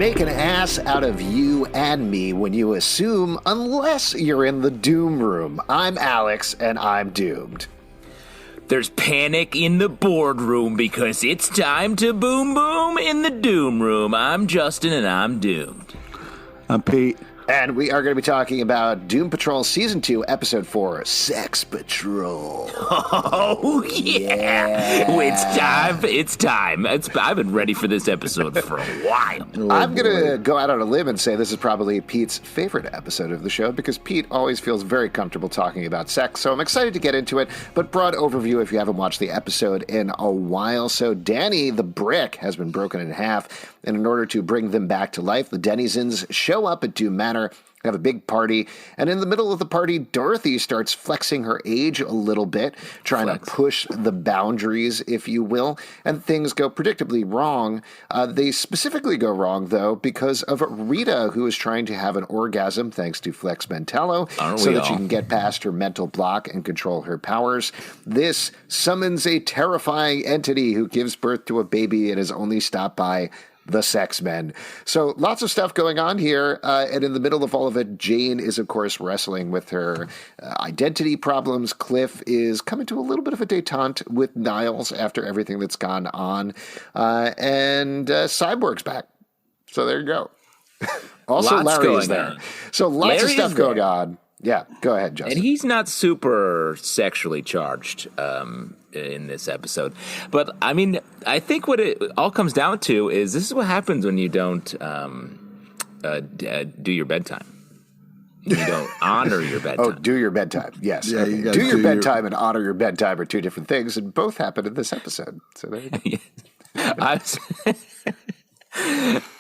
make an ass out of you and me when you assume unless you're in the Doom room. I'm Alex, and I'm doomed. There's panic in the boardroom because it's time to boom boom in the Doom room. I'm Justin, and I'm doomed. I'm Pete. And we are going to be talking about Doom Patrol Season 2, Episode 4, Sex Patrol. Oh, yeah. It's time. I've been ready for this episode for a while. I'm going to go out on a limb and say this is probably Pete's favorite episode of the show because Pete always feels very comfortable talking about sex, so I'm excited to get into it. But broad overview if you haven't watched the episode in a while. So Danny, the brick, has been broken in half, and in order to bring them back to life, the Dannyzens show up at Doom Manor, have a big party, and in the middle of the party, Dorothy starts flexing her age a little bit, trying to push the boundaries, if you will, and things go predictably wrong. They specifically go wrong, though, because of Rita, who is trying to have an orgasm thanks to Flex Mentallo, so that she can get past her mental block and control her powers. This summons a terrifying entity who gives birth to a baby and is only stopped by the sex men. So lots of stuff going on here. And in the middle of all of it, Jane is, of course, wrestling with her identity problems. Cliff is coming to a little bit of a detente with Niles after everything that's gone on. And Cyborg's back. So there you go. Also, Lots Larry going is there. on. So lots Larry of stuff going on. Yeah, go ahead, Justin. And he's not super sexually charged in this episode. But, I mean, I think what it all comes down to is this is what happens when you don't do your bedtime. You don't honor your bedtime. Oh, do your bedtime. Yes. Yeah, okay. you Do your bedtime and honor your bedtime are two different things, and both happen in this episode. So there you go.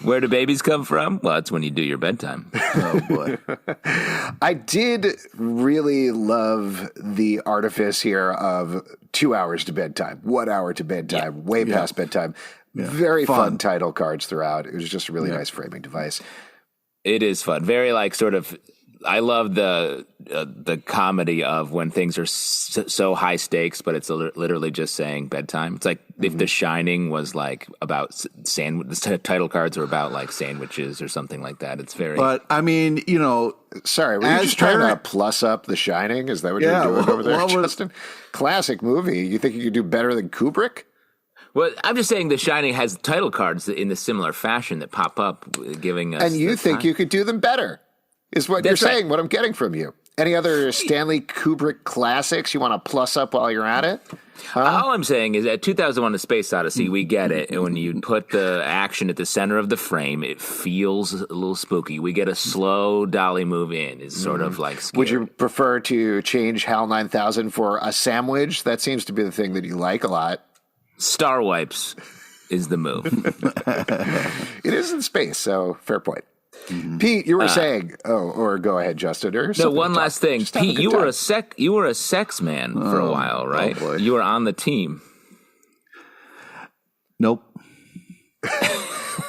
Where do babies come from? Well, it's when you do your bedtime. Oh, boy. I did really love the artifice here of 2 hours to bedtime, 1 hour to bedtime, way past bedtime. Yeah. Very fun title cards throughout. It was just a really nice framing device. It is fun. Very sort of. I love the comedy of when things are so high stakes, but it's literally just saying bedtime. It's like if The Shining was about the title cards are about sandwiches or something like that. It's very. But I mean, sorry, were you just trying to plus up The Shining? Is that what you're doing over there, Justin? Classic movie. You think you could do better than Kubrick? Well, I'm just saying The Shining has title cards in a similar fashion that pop up, giving us. And you think you could do them better? Is what you're saying, what I'm getting from you. Any other Stanley Kubrick classics you want to plus up while you're at it? Huh? All I'm saying is that 2001: A Space Odyssey, we get it. And when you put the action at the center of the frame, it feels a little spooky. We get a slow dolly move in. It's sort of scary. Would you prefer to change HAL 9000 for a sandwich? That seems to be the thing that you like a lot. Star Wipes is the move. It is in space, so fair point. Pete, you were saying, or go ahead, Justin. Or no, one last thing, Pete. You were a sex man for a while, right? Oh, you were on the team. Nope.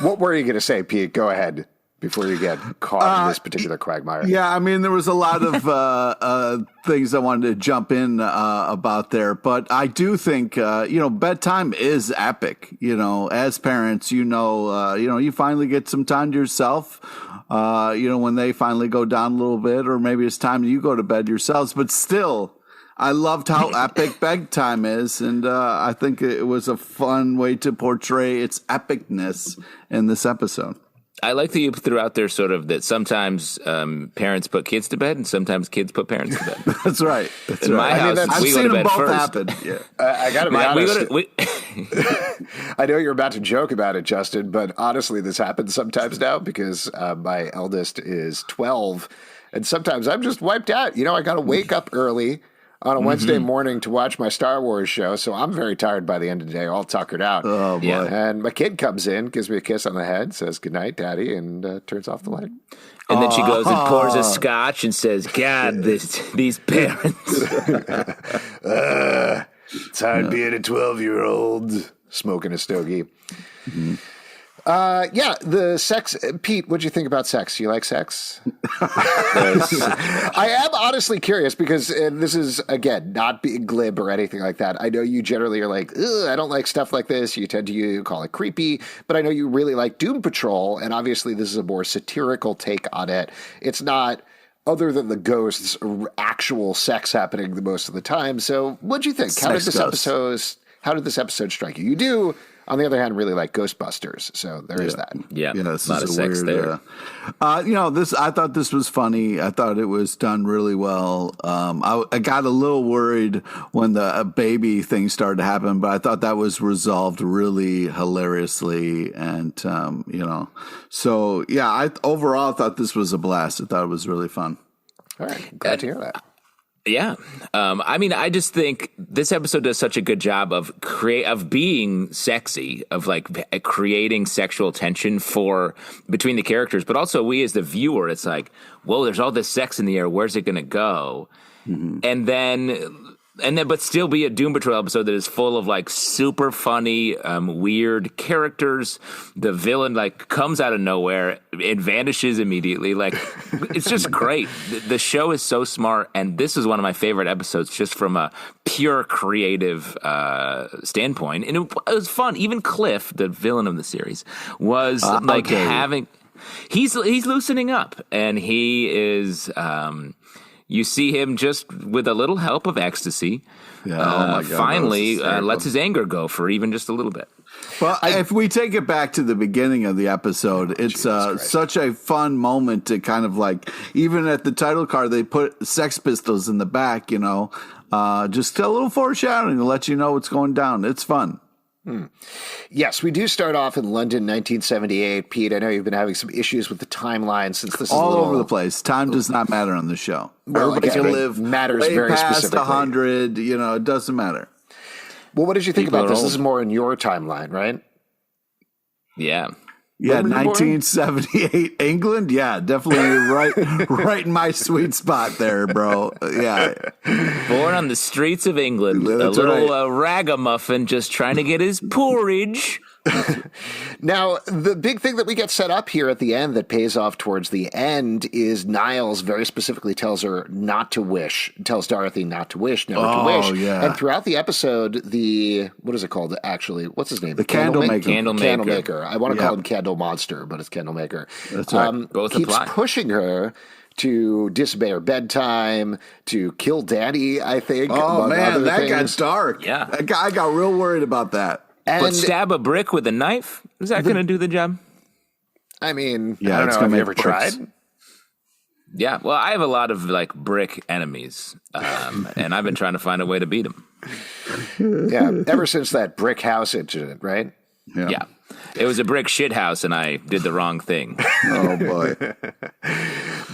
What were you going to say, Pete? Go ahead before you get caught in this particular quagmire. Yeah, I mean, there was a lot of things I wanted to jump in about there, but I do think bedtime is epic. As parents, you finally get some time to yourself. When they finally go down a little bit, or maybe it's time you go to bed yourselves. But still, I loved how epic bedtime is, and I think it was a fun way to portray its epicness in this episode. I like that you threw out there sort of that sometimes parents put kids to bed and sometimes kids put parents to bed. That's right. In my house, I've we go seen to them bed both first. happen. Yeah. I got to be honest. We I know you're about to joke about it, Justin, but honestly, this happens sometimes now because my eldest is 12, and sometimes I'm just wiped out. I got to wake up early on a Wednesday morning to watch my Star Wars show, so I'm very tired by the end of the day, all tuckered out. Oh, boy. Yeah. And my kid comes in, gives me a kiss on the head, says, "Good night, Daddy," and turns off the light. And then she goes and pours a scotch and says, "God, these parents." It's hard being a 12-year-old smoking a stogie. Yeah, the sex. Pete, what'd you think about sex? You like sex? I am honestly curious because this is, again, not being glib or anything like that. I know you generally are like, ugh, I don't like stuff like this. You tend to call it creepy, but I know you really like Doom Patrol, and obviously this is a more satirical take on it. It's not, other than the ghosts, actual sex happening the most of the time. So what'd you think? How did this episode strike you? You do, on the other hand, really like Ghostbusters, so there is that. Yeah, this a lot is of sex weird, there. This, I thought this was funny. I thought it was done really well. I got a little worried when the baby thing started to happen, but I thought that was resolved really hilariously. And, so yeah, I overall thought this was a blast. I thought it was really fun. All right, glad to hear that. Yeah. I just think this episode does such a good job of being sexy, of like creating sexual tension between the characters, but also we as the viewer, it's like, whoa, there's all this sex in the air. Where's it going to go? Mm-hmm. And then, but still be a Doom Patrol episode that is full of like super funny, weird characters. The villain like comes out of nowhere and vanishes immediately. Like, it's just great. The show is so smart, and this is one of my favorite episodes just from a pure creative standpoint. And it was fun. Even Cliff, the villain of the series, was he's loosening up, and he is. You see him just with a little help of ecstasy. Yeah, oh my God, finally lets his anger go for even just a little bit. Well, if we take it back to the beginning of the episode, it's such a fun moment to kind of like, even at the title card, they put Sex Pistols in the back, just a little foreshadowing to let you know what's going down. It's fun. Yes, we do start off in London, 1978. Pete, I know you've been having some issues with the timeline since this is all over the place. Time does not matter on the show. Well, everybody can live matters way very past specifically. 100. It doesn't matter. Well, what did you think about this? This is more in your timeline, right? Yeah. Yeah, 1978 England. Yeah, definitely right in my sweet spot there, bro. Yeah. Born on the streets of England, that's a little ragamuffin just trying to get his porridge. Now, the big thing that we get set up here at the end that pays off towards the end is Niles very specifically tells Dorothy not to wish, never to wish. Yeah. And throughout the episode, what is it called actually? What's his name? The Candlemaker. Candlemaker. I want to call him Candle Monster, but it's Candlemaker. That's right. Both keeps apply. pushing her to disobey her bedtime, to kill Danny, I think. Oh, man, that got dark. Yeah. I got real worried about that. But stab a brick with a knife? Is that going to do the job? I mean, yeah, I don't know. Have you ever tried? Yeah. Well, I have a lot of like brick enemies, and I've been trying to find a way to beat them. Yeah. Ever since that brick house incident, right? Yeah. It was a brick shit house, and I did the wrong thing. Oh, boy.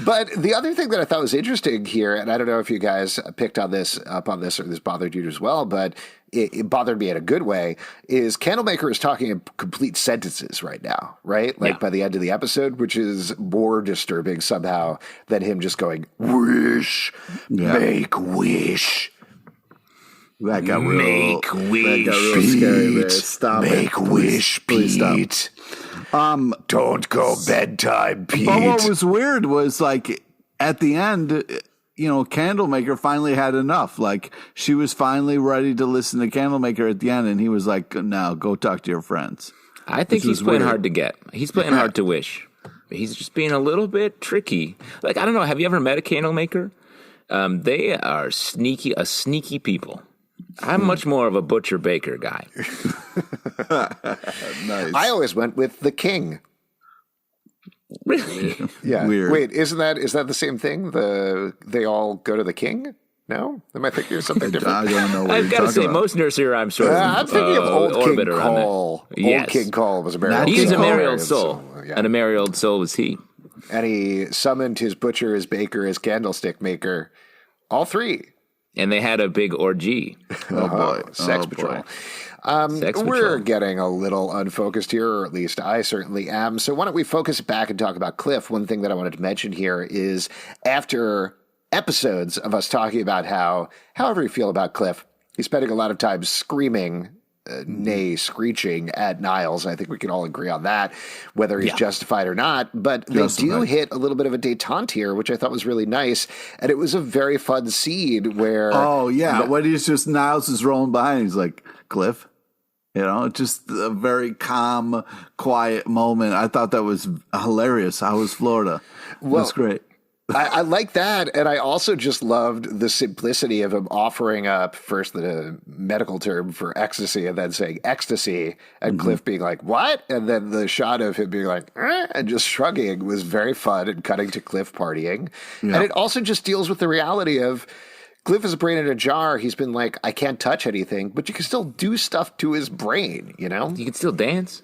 But the other thing that I thought was interesting here, and I don't know if you guys picked up on this, or this bothered you as well, but it bothered me in a good way, is Candlemaker is talking in complete sentences right now, right? Like by the end of the episode, which is more disturbing somehow than him just going, wish, make wish. That got real Pete, scary there. Stop make it. wish, Please Pete. Stop. Don't go bedtime, Pete. But what was weird was like at the end, Candlemaker finally had enough. Like she was finally ready to listen to Candlemaker at the end, and he was like, "Now go talk to your friends." I think he's playing hard to get. He's playing hard to wish. He's just being a little bit tricky. Like I don't know. Have you ever met a Candlemaker? They are sneaky people. I'm much more of a butcher baker guy. Nice. I always went with the king. Really? Yeah. Weird. Wait, is that the same thing? They all go to the king? No? Am I thinking of something different? I don't know. I've got to say, most nursery rhymes sort of I'm thinking of Old King orbit around Cole. Yes. Old King Cole was a merry old soul. He's a merry old soul. So, yeah. And a merry old soul was he. And he summoned his butcher, his baker, his candlestick maker. All three. And they had a big orgy. Oh, boy. Sex Patrol. Sex We're Patrol. getting a little unfocused here, or at least I certainly am. So why don't we focus back and talk about Cliff? One thing that I wanted to mention here is after episodes of us talking about however you feel about Cliff, he's spending a lot of time screaming nay screeching at Niles. I think we can all agree on that, whether he's justified or not. But they do hit a little bit of a detente here, which I thought was really nice. And it was a very fun scene where... Oh, yeah. When he's just, Niles is rolling by and he's like, Cliff? You know, just a very calm, quiet moment. I thought that was hilarious. How was Florida? Well, that's great. I like that. And I also just loved the simplicity of him offering up first the medical term for ecstasy and then saying ecstasy and Cliff being like, what? And then the shot of him being like, and just shrugging was very fun and cutting to Cliff partying. Yeah. And it also just deals with the reality of Cliff is a brain in a jar. He's been like, I can't touch anything, but you can still do stuff to his brain, you know? You can still dance.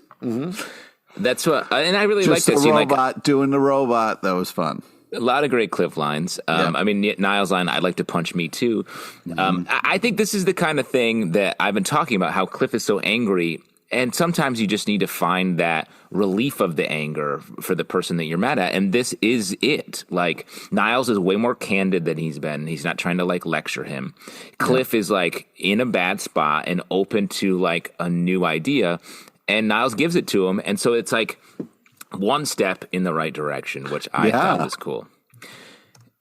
That's what, and I really like that scene. Robot doing the robot. That was fun. A lot of great Cliff lines. I mean, Niles' line, I'd like to punch me too. I think this is the kind of thing that I've been talking about, how Cliff is so angry. And sometimes you just need to find that relief of the anger for the person that you're mad at. And this is it. Like, Niles is way more candid than he's been. He's not trying to, like, lecture him. Cliff is, like, in a bad spot and open to, like, a new idea. And Niles gives it to him. And so it's, like, one step in the right direction, which I thought was cool.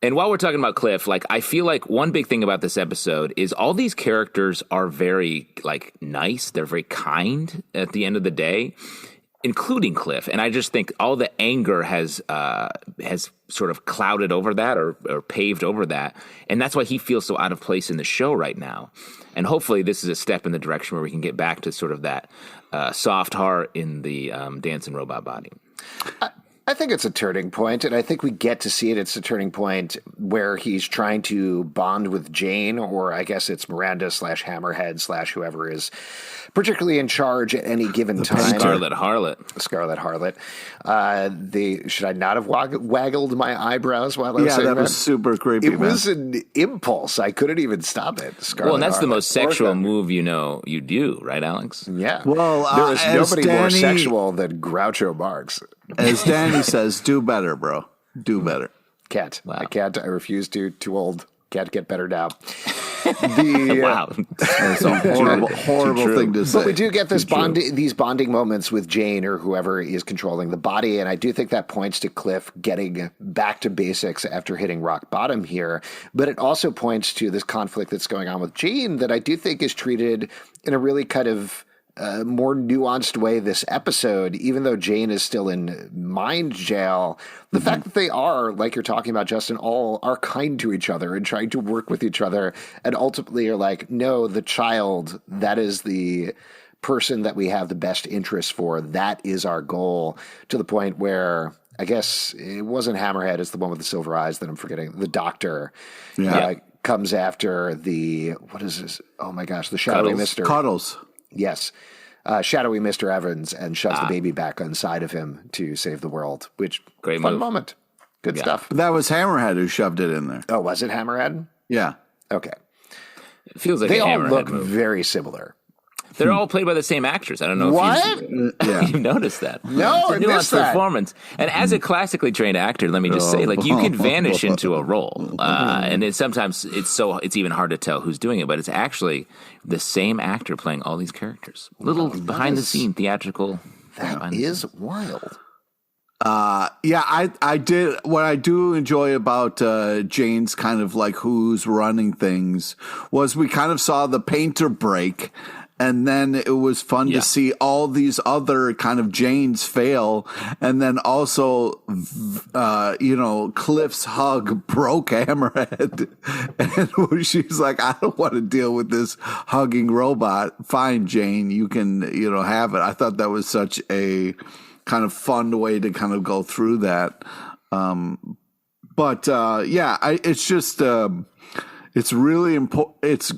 And while we're talking about Cliff, like, I feel like one big thing about this episode is all these characters are very, like, nice. They're very kind at the end of the day, including Cliff. And I just think all the anger has sort of clouded over that or paved over that. And that's why he feels so out of place in the show right now. And hopefully this is a step in the direction where we can get back to sort of that soft heart in the dancing robot body. I think it's a turning point, and I think we get to see it. It's a turning point where he's trying to bond with Jane, or I guess it's Miranda / Hammerhead / whoever is particularly in charge at any given time. Scarlet Harlot. Should I not have waggled my eyebrows while I was saying that? Yeah, that was super creepy, It was an impulse. I couldn't even stop it. Well, and that's the most sexual move you do, right, Alex? Yeah. Well, there is nobody more sexual than Groucho Marx. As Danny says, do better, bro. Do better. Can't. Wow. I can't. I refuse to. Too old. Can't get better now. Wow. That's a horrible thing to say. But we do get these bonding moments with Jane or whoever is controlling the body. And I do think that points to Cliff getting back to basics after hitting rock bottom here. But it also points to this conflict that's going on with Jane that I do think is treated in a really kind of more nuanced way this episode, even though Jane is still in mind jail. The fact that they are, like you're talking about, Justin, all are kind to each other and trying to work with each other, and ultimately are like, no, the child, that is the person that we have the best interest for. That is our goal, to the point where I guess it wasn't Hammerhead, it's the one with the silver eyes that I'm forgetting. The doctor comes after what is this? Oh my gosh, the shadowy Mr. Cuddles. Yes. Shadowy Mr. Evans, and shoves the baby back inside of him to save the world, which great fun moment. Good stuff. But that was Hammerhead who shoved it in there. Oh, was it Hammerhead? Yeah. Okay. It feels like they a all Hammerhead look move. very similar. They're all played by the same actors. I don't know if you've noticed that. No, it's a nuanced performance. And as a classically trained actor, let me just say, like, you can vanish into a role, and sometimes it's even hard to tell who's doing it. But it's actually the same actor playing all these characters. Little behind the scene theatrical. That is wild. I did. What I do enjoy about Jane's kind of like who's running things was we kind of saw the painter break. And then it was fun to see all these other kind of Janes fail. And then also, Cliff's hug broke Hammerhead. And she's like, I don't want to deal with this hugging robot. Fine, Jane, you can, have it. I thought that was such a kind of fun way to kind of go through that. It's just, it's really important.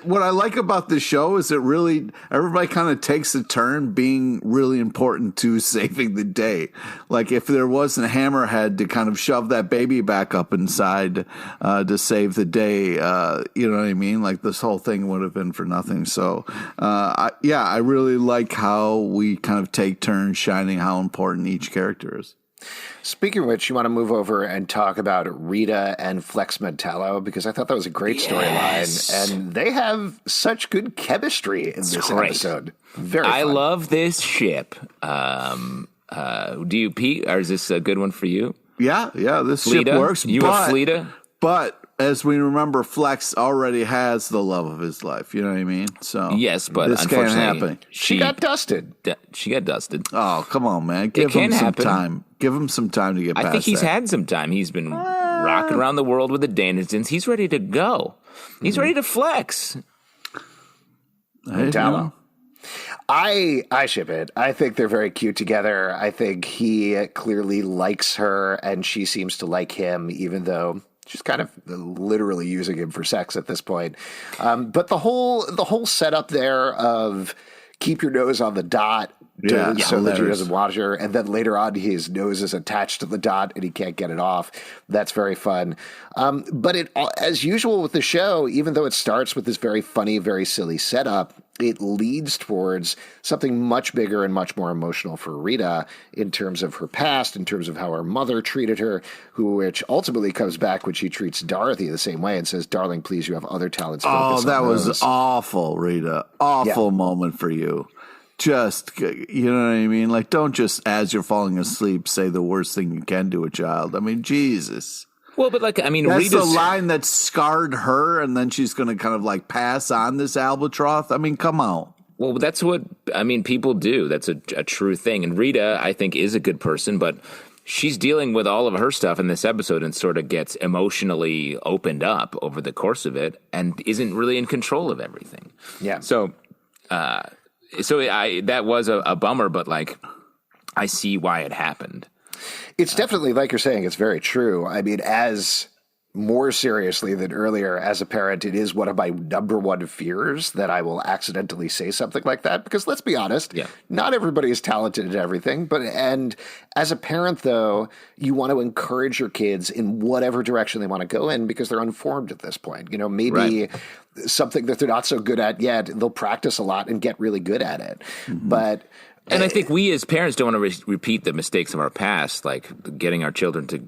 What I like about this show is everybody kind of takes a turn being really important to saving the day. Like if there wasn't a Hammerhead to kind of shove that baby back up inside to save the day, you know what I mean? Like this whole thing would have been for nothing. So, I really like how we kind of take turns shining how important each character is. Speaking of which, you want to move over and talk about Rita and Flex Mentallo, because I thought that was a great storyline, and they have such good chemistry in this episode. Very fun. love this ship. Do you, Pete, or is this a good one for you? Yeah, this ship works. You a Fleeta? But as we remember, Flex already has the love of his life. You know what I mean? So yes, but this can't happen. She got dusted. She got dusted. Oh, come on, man! Give him some time. Give him some time to get past I think he's that. had some time. He's been rocking around the world with the Dannyzens. He's ready to go. He's ready to flex. Mentallo. I ship it. I think they're very cute together. I think he clearly likes her, and she seems to like him, even though she's kind of literally using him for sex at this point. But the whole setup there of keep your nose on the dot so that he doesn't watch her, and then later on his nose is attached to the dot and he can't get it off. That's very fun. But it, as usual with the show, even though it starts with this very funny, very silly setup, it leads towards something much bigger and much more emotional for Rita in terms of her past, in terms of how her mother treated her, which ultimately comes back when she treats Dorothy the same way and says, "Darling, please, you have other talents." Oh, that was awful, Rita. Awful moment for you. Just, you know what I mean? Like, don't just, as you're falling asleep, say the worst thing you can to a child. I mean, Jesus. Well, but like, I mean, that's Rita's the line that scarred her, and then she's going to kind of like pass on this albatross. I mean, come on. Well, that's what, I mean, people do. That's a true thing. And Rita, I think, is a good person, but she's dealing with all of her stuff in this episode and sort of gets emotionally opened up over the course of it and isn't really in control of everything. Yeah. So that was a bummer, but like, I see why it happened. It's definitely, like you're saying, it's very true. I mean, as more seriously than earlier, as a parent, it is one of my number one fears that I will accidentally say something like that. Because let's be honest, not everybody is talented at everything. And as a parent, though, you want to encourage your kids in whatever direction they want to go in because they're unformed at this point. You know, maybe something that they're not so good at yet, they'll practice a lot and get really good at it. But and I think we as parents don't want to repeat the mistakes of our past, like getting our children to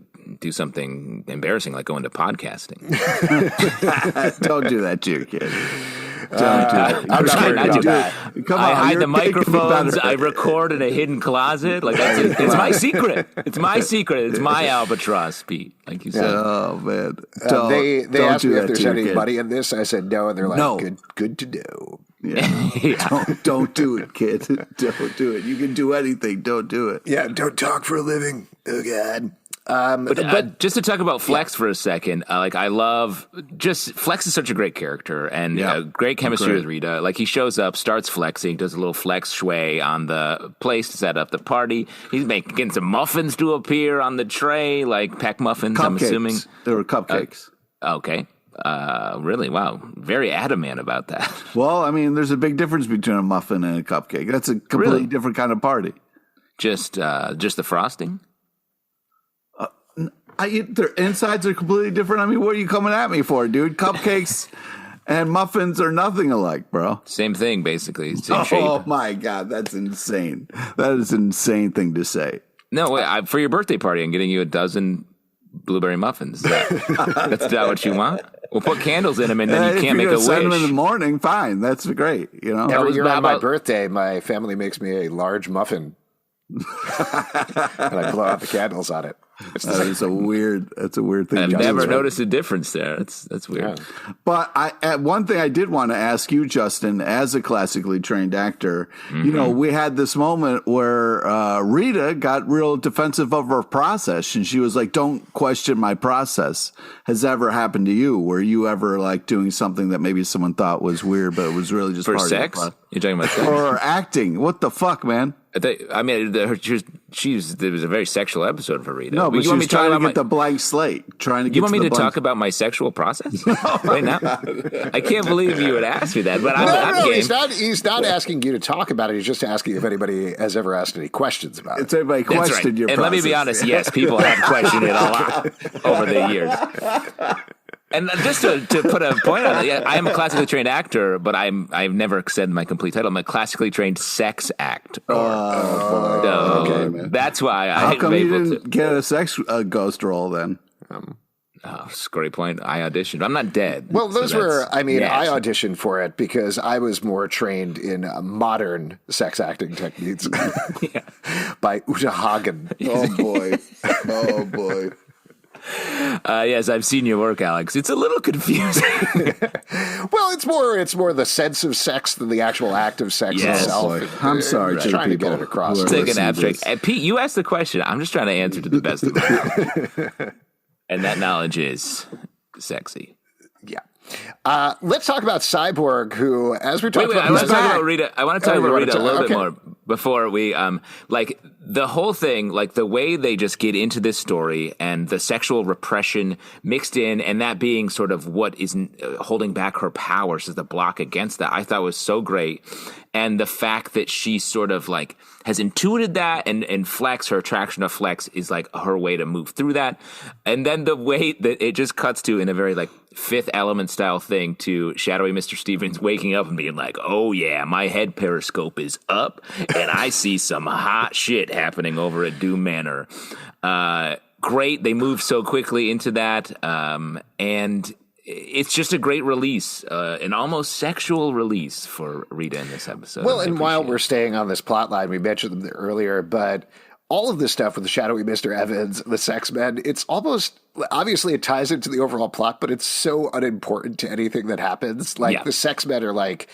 do something embarrassing, like going to podcasting. Don't do that to your kid. Don't do it. I'm trying not to do that. Come on, I hide the microphones. I record in a hidden closet. Like it's my secret. It's my secret. It's my albatross, Pete. Like you said. Oh man, they asked me if there's any kid. money in this. I said no, and they're like, No. good to know. Yeah. Don't do it, kid. Don't do it. You can do anything. Don't do it. Yeah, don't talk for a living. Oh God. But just to talk about Flex for a second, like I love Flex is such a great character and great chemistry with Rita. Like he shows up, starts flexing, does a little flex sway on the place to set up the party. He's getting some muffins to appear on the tray, like peck muffins. Cupcakes. I'm assuming They were cupcakes. Okay. Really? Wow. Very adamant about that. Well, I mean, there's a big difference between a muffin and a cupcake. That's a completely different kind of party. Just the frosting? Their insides are completely different. I mean, what are you coming at me for, dude? Cupcakes and muffins are nothing alike, bro. Same thing, basically. Same shape. Oh, my God. That's insane. That is an insane thing to say. No, wait, for your birthday party, I'm getting you a dozen blueberry muffins. That's not what you want? We'll put candles in them, and then you can't make a wish. Send them in the morning, fine. That's great. You know, every year on my birthday, my family makes me a large muffin, and I blow out the candles on it. That's a weird thing. I've never noticed a difference there. That's weird. Yeah. But one thing I did want to ask you, Justin, as a classically trained actor, you know, we had this moment where Rita got real defensive of her process, and she was like, "Don't question my process." Has that ever happened to you? Were you ever like doing something that maybe someone thought was weird, but it was really just for part sex? Of the You're talking about sex or acting? What the fuck, man? I mean, there was a very sexual episode for Rita. No, but you want me trying to get the blank slate. You want me to talk about my sexual process right now? I can't believe you would ask me that. But I'm game. He's not asking you to talk about it. He's just asking if anybody has ever asked any questions about it. It's everybody questioned your process. And let me be honest. Yes, people have questioned it a lot over the years. And just to put a point on it, yeah, I am a classically trained actor, but I've never said my complete title. I'm a classically trained sex actor. Okay, man. That's why How come you able didn't get a sex ghost role then? that's a great point. I auditioned. I'm not dead. Well, those were, I natural. auditioned for it because I was more trained in modern sex acting techniques by Uta Hagen. Oh, boy. Oh, boy. Yes, I've seen your work, Alex. It's a little confusing. Well, it's more the sense of sex than the actual act of sex itself. Boy. I'm sorry to trying the to get people it across. who are Take an listening to abstract. this. Pete, you asked the question. I'm just trying to answer to the best of my And that knowledge is sexy. Yeah. Let's talk about Cyborg, who, as we talked about, I want to talk about Rita. I want to talk about Rita a little bit okay. more before we like the whole thing, like the way they just get into this story and the sexual repression mixed in, and that being sort of what is holding back her powers as the block against that. I thought was so great, and the fact that she sort of like has intuited that, and Flex, her attraction to Flex, is like her way to move through that, and then the way that it just cuts to in a very like Fifth Element style thing to shadowy Mr. Stevens waking up and being like, oh yeah, my head periscope is up and I see some hot shit happening over at Doom Manor. Great. They move so quickly into that. And it's just a great release, an almost sexual release for Rita in this episode. Well, and while we're staying on this plot line, we mentioned them earlier, but all of this stuff with the shadowy Mr. Evans, the sex men, it's almost, obviously it ties into the overall plot, but it's so unimportant to anything that happens. Like the sex men are like,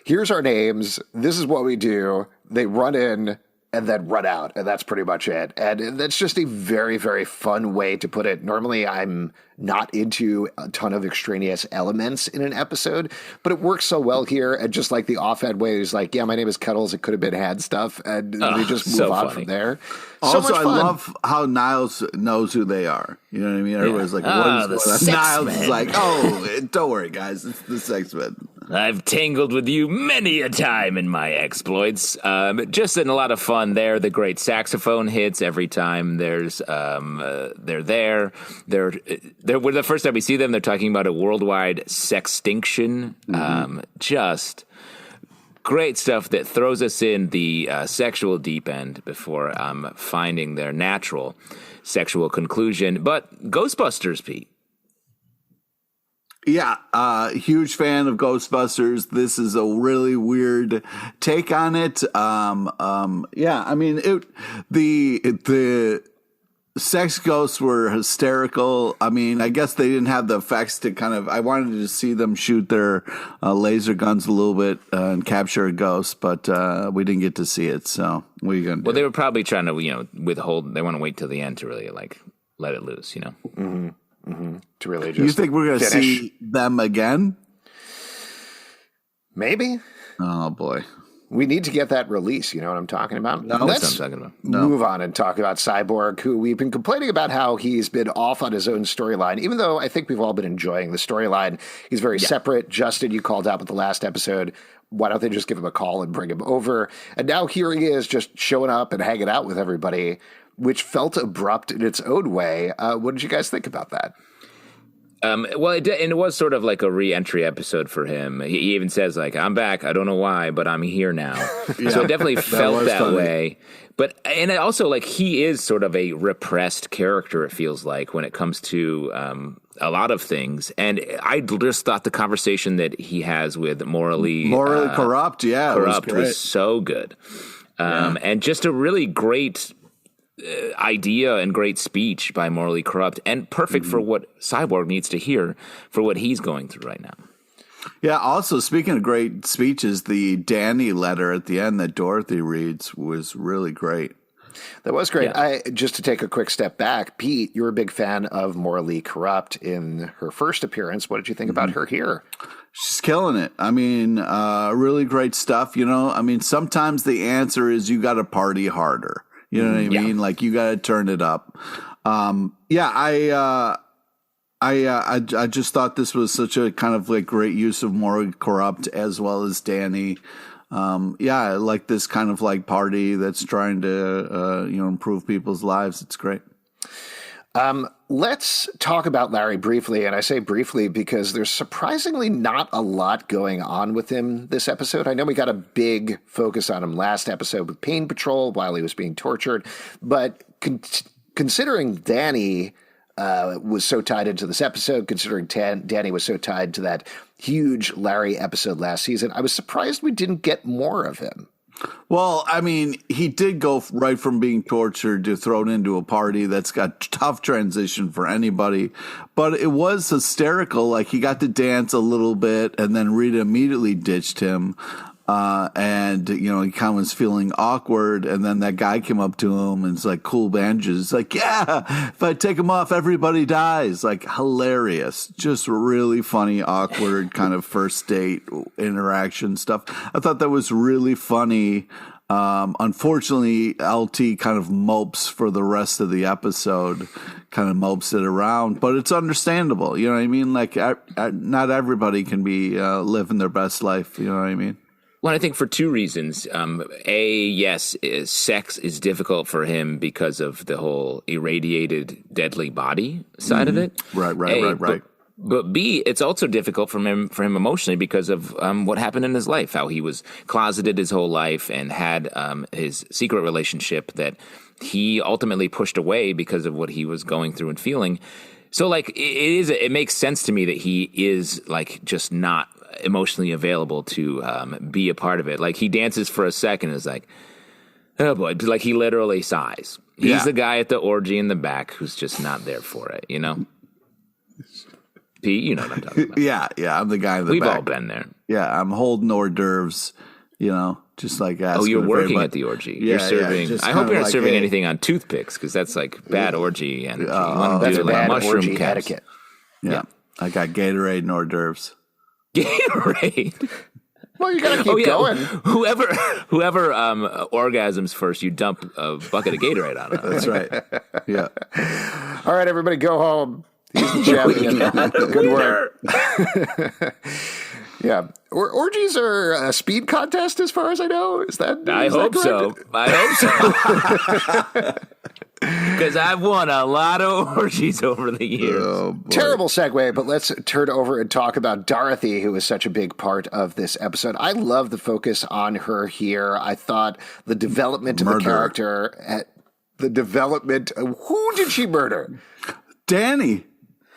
here's our names, this is what we do. They run in and then run out, and that's pretty much it. And that's just a very, very fun way to put it. Normally, I'm not into a ton of extraneous elements in an episode, but it works so well here. And just like the offhand way, is like, yeah, my name is Cuddles, it could have been had stuff, and they just move on from there. Also, so much fun. I love how Niles knows who they are. You know what I mean? Everybody's like, what is going on? Niles is like, oh, don't worry, guys. It's the sex men. I've tangled with you many a time in my exploits. Just in a lot of fun there. The great saxophone hits every time there's they're there. They're the first time we see them, they're talking about a worldwide sextinction. Just great stuff that throws us in the sexual deep end before finding their natural sexual conclusion. But Ghostbusters, Pete. Yeah, huge fan of Ghostbusters. This is a really weird take on it. Yeah, I mean, the sex ghosts were hysterical. I mean, I guess they didn't have the effects to kind of. I wanted to see them shoot their laser guns a little bit and capture a ghost, but we didn't get to see it. So what are you gonna do? Well, they were probably trying to, withhold. They want to wait till the end to really like let it loose, Mm-hmm. Mm-hmm. To really just you think we're going to see them again? Maybe. Oh, boy. We need to get that release. You know what I'm talking about? No, Let's move on and talk about Cyborg, who we've been complaining about how he's been off on his own storyline, even though I think we've all been enjoying the storyline. He's very separate. Justin, you called out with the last episode. Why don't they just give him a call and bring him over? And now here he is just showing up and hanging out with everybody, which felt abrupt in its own way. What did you guys think about that? Well, it was sort of like a re-entry episode for him. He even says, like, I'm back. I don't know why, but I'm here now. So it definitely felt that way. But, and it also, like, he is sort of a repressed character, it feels like, when it comes to a lot of things. And I just thought the conversation that he has with Morally Corrupt, Corrupt was so good. And just a really great idea and great speech by Morally Corrupt, and perfect for what Cyborg needs to hear for what he's going through right now. Yeah, also, speaking of great speeches, the Danny letter at the end that Dorothy reads was really great. That was great. Yeah. Just to take a quick step back, Pete, you're a big fan of Morally Corrupt in her first appearance. What did you think about her here? She's killing it. I mean, really great stuff. I mean, sometimes the answer is you got to party harder. You know what I mean? Like, you got to turn it up. I just thought this was such a kind of like great use of Morally Corrupt as well as Danny. I like this kind of like party that's trying to, improve people's lives. It's great. Let's talk about Larry briefly, and I say briefly because there's surprisingly not a lot going on with him this episode. I know we got a big focus on him last episode with Pain Patrol while he was being tortured, but considering Danny was so tied into this episode, considering Danny was so tied to that huge Larry episode last season, I was surprised we didn't get more of him. Well, I mean, he did go right from being tortured to thrown into a party. That's got tough transition for anybody, but it was hysterical. Like, he got to dance a little bit, and then Rita immediately ditched him. And, you know, he kind of was feeling awkward. And then that guy came up to him and it's like, cool bandages. It's like, yeah, if I take them off, everybody dies. Like, hilarious. Just really funny, awkward kind of first date interaction stuff. I thought that was really funny. Unfortunately, LT kind of mopes for the rest of the episode, kind of mopes it around, but it's understandable. You know what I mean? Like, not everybody can be living their best life. You know what I mean? Well, I think for two reasons. Yes, sex is difficult for him because of the whole irradiated, deadly body side of it. Right. But B, it's also difficult for him emotionally because of what happened in his life, how he was closeted his whole life and had his secret relationship that he ultimately pushed away because of what he was going through and feeling. So, like, it makes sense to me that he is, like, just not emotionally available to be a part of it. Like, he dances for a second and is like, oh boy, like, he literally sighs. He's the guy at the orgy in the back who's just not there for it, you know? Pete, you know what I'm talking about. Yeah, I'm the guy in the back. We've all been there. Yeah, I'm holding hors d'oeuvres, you know, just like asking. Oh, you're working at the orgy. Yeah, you're serving. yeah, I hope you're not like serving anything on toothpicks because that's like bad orgy energy. You want to That's do bad like mushroom orgy caps. etiquette. Yeah, I got Gatorade and hors d'oeuvres. Gatorade. Well, you got to keep going. Whoever orgasms first, you dump a bucket of Gatorade on it. That's right. Yeah. All right, everybody, go home. He's the champion. Good work. Yeah. Orgies are a speed contest, as far as I know. Is that? I hope so. Because I've won a lot of orgies over the years. Oh, terrible segue, but let's turn over and talk about Dorothy, who is such a big part of this episode. I love the focus on her here. I thought the development of the character, who did she murder? Danny.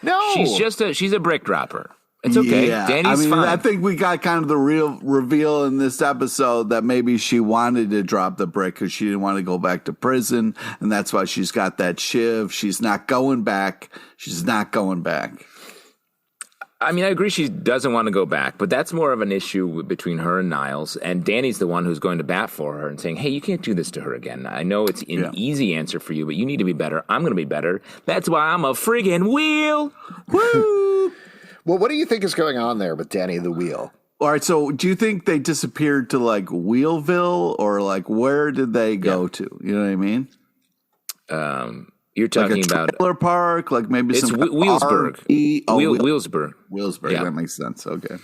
No. She's a brick dropper. It's okay. Yeah. Danny's fine. I think we got kind of the real reveal in this episode that maybe she wanted to drop the brick because she didn't want to go back to prison, and that's why she's got that shiv. She's not going back. I mean, I agree she doesn't want to go back, but that's more of an issue between her and Niles, and Danny's the one who's going to bat for her and saying, hey, you can't do this to her again. I know it's an easy answer for you, but you need to be better. I'm going to be better. That's why I'm a friggin' wheel. Woo! Well, what do you think is going on there with Danny the Wheel? All right, so do you think they disappeared to, like, Wheelville, or, like, where did they go to? You know what I mean? You're talking like about trailer park, like maybe it's some Wheelsburg. Wheelsburg. Wheelsburg, yeah. That makes sense. Okay.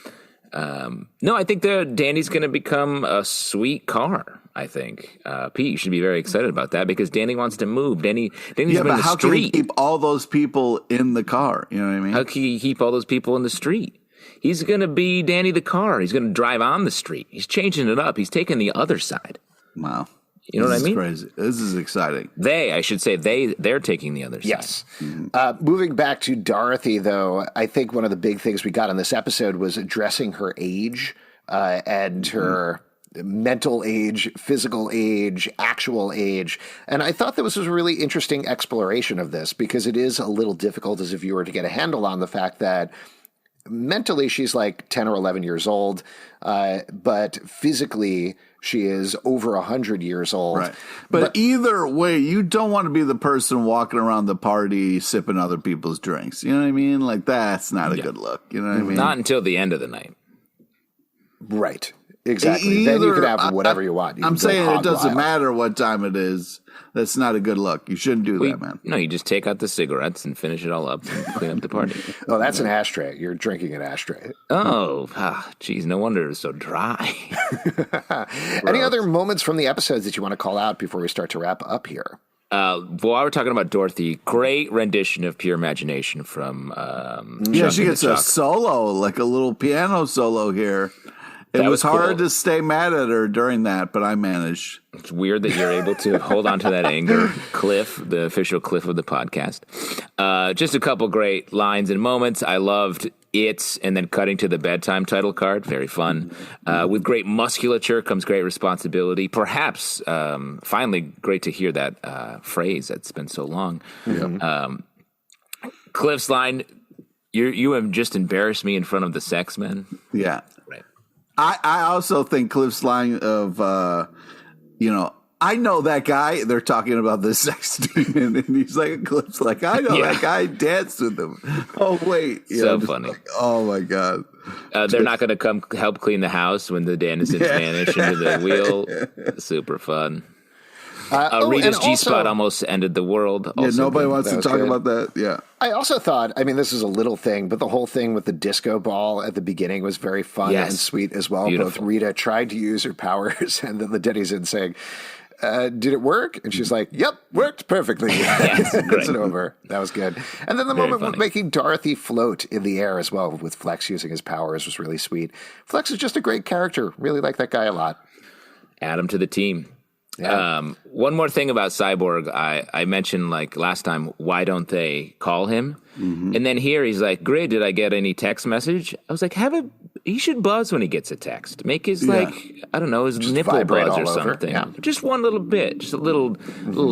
No, I think Danny's going to become a sweet car. I think Pete, you should be very excited about that because Danny wants to move. Danny's been in the how street. can he keep all those people in the car? You know what I mean? How can he keep all those people in the street? He's going to be Danny the car. He's going to drive on the street. He's changing it up. He's taking the other side. Wow. You know what I mean? Crazy. This is exciting. I should say they're taking the other side. Yes. Moving back to Dorothy, though, I think one of the big things we got in this episode was addressing her age and her mental age, physical age, actual age. And I thought that this was a really interesting exploration of this because it is a little difficult as a viewer to get a handle on the fact that mentally she's like 10 or 11 years old, but physically she is over 100 years old. Right. But either way, you don't want to be the person walking around the party sipping other people's drinks. You know what I mean? Like, that's not a good look. You know what I mean? Not until the end of the night. Right. Exactly. Then you can have whatever you want. I'm saying it doesn't matter what time it is. That's not a good look. You shouldn't do that, man. No, you just take out the cigrottes and finish it all up and clean up the party. Oh, that's an ashtray. You're drinking an ashtray. Oh, geez, no wonder it's so dry. Any other moments from the episodes that you want to call out before we start to wrap up here? While we're talking about Dorothy, great rendition of Pure Imagination from she gets a solo, like a little piano solo here. It was hard to stay mad at her during that, but I managed. It's weird that you're able to hold on to that anger. Cliff, the official Cliff of the podcast. Just a couple great lines and moments. I loved it, and then cutting to the bedtime title card. Very fun. With great musculature comes great responsibility. Perhaps, finally, great to hear that phrase that's been so long. Yeah. Cliff's line, you have just embarrassed me in front of the sex men. Yeah. Right. I also think Cliff's line of, I know that guy. They're talking about the sex demon, and he's like, Cliff's like, I know that guy. I danced with him. Oh, wait. So funny. Like, oh, my God. They're not going to come help clean the house when the Dannyzens vanish into the wheel. Super fun. Rita's G-spot almost ended the world. Also nobody wants to talk about that. Yeah. I also thought, this is a little thing, but the whole thing with the disco ball at the beginning was very fun and sweet as well. Beautiful. Both Rita tried to use her powers and then the Dannyzens saying, did it work? And she's like, yep, worked perfectly. Yes, it's over. That was good. And then the moment with making Dorothy float in the air as well, with Flex using his powers, was really sweet. Flex is just a great character. Really like that guy a lot. Add him to the team. Yeah. One more thing about Cyborg, I mentioned like last time, why don't they call him? Mm-hmm. And then here he's like, great, did I get any text message? I was like, he should buzz when he gets a text. Make his his just nipple buzz or something. Yeah. Just one little bit, just a little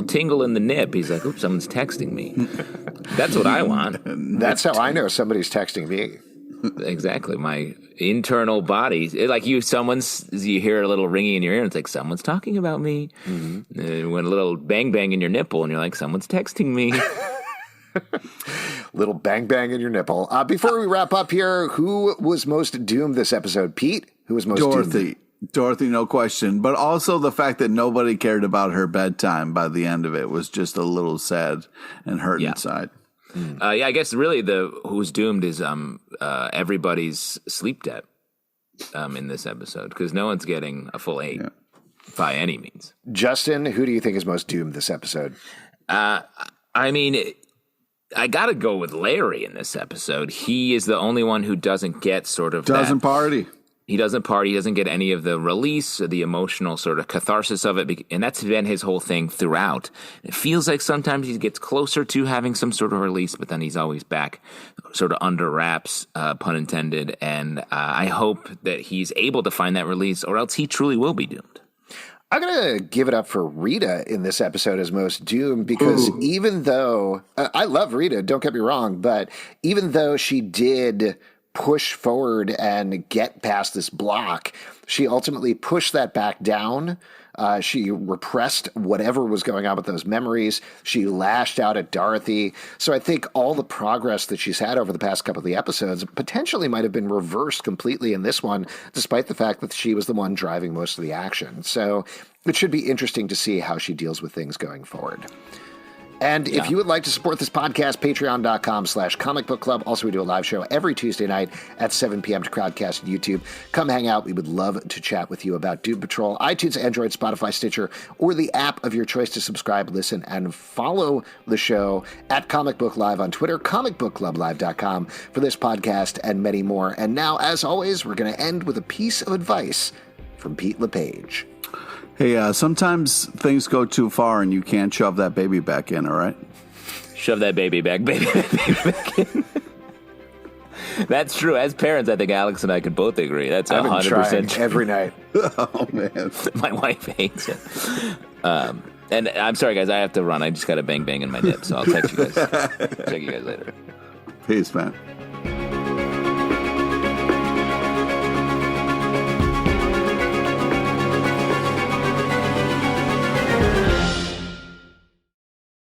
tingle in the nip. He's like, oops, someone's texting me. That's what I want. That's how I know somebody's texting me. Exactly. My internal body. You hear a little ringing in your ear and it's like, someone's talking about me. Mm-hmm. When a little bang bang in your nipple and you're like, someone's texting me. Little bang bang in your nipple. Before we wrap up here, who was most doomed this episode? Pete? Who was most doomed? Dorothy, no question. But also the fact that nobody cared about her bedtime by the end of it was just a little sad and hurt inside. I guess really who's doomed is everybody's sleep debt in this episode because no one's getting a full 8 by any means. Justin, who do you think is most doomed this episode? I got to go with Larry in this episode. He is the only one who doesn't get doesn't party. He doesn't party. He doesn't get any of the release, the emotional sort of catharsis of it. And that's been his whole thing throughout. It feels like sometimes he gets closer to having some sort of release, but then he's always back sort of under wraps, pun intended. And I hope that he's able to find that release or else he truly will be doomed. I'm going to give it up for Rita in this episode as most doomed because even though I love Rita, don't get me wrong, but even though she did push forward and get past this block, she ultimately pushed that back down. She repressed whatever was going on with those memories. She lashed out at Dorothy. So I think all the progress that she's had over the past couple of the episodes potentially might have been reversed completely in this one, despite the fact that she was the one driving most of the action. So it should be interesting to see how she deals with things going forward. And if you would like to support this podcast, patreon.com/Comic Book Club. Also, we do a live show every Tuesday night at 7 p.m. to Crowdcast and YouTube. Come hang out. We would love to chat with you about Doom Patrol, iTunes, Android, Spotify, Stitcher, or the app of your choice to subscribe, listen, and follow the show at Comic Book Live on Twitter, comicbookclublive.com for this podcast and many more. And now, as always, we're going to end with a piece of advice from Pete LePage. Hey, sometimes things go too far and you can't shove that baby back in, all right? Shove that baby back in. That's true. As parents, I think Alex and I could both agree. That's 100% true. Every night. Oh, man. My wife hates it. And I'm sorry, guys. I have to run. I just got a bang in my nip, so I'll text you guys. Check you guys later. Peace, man.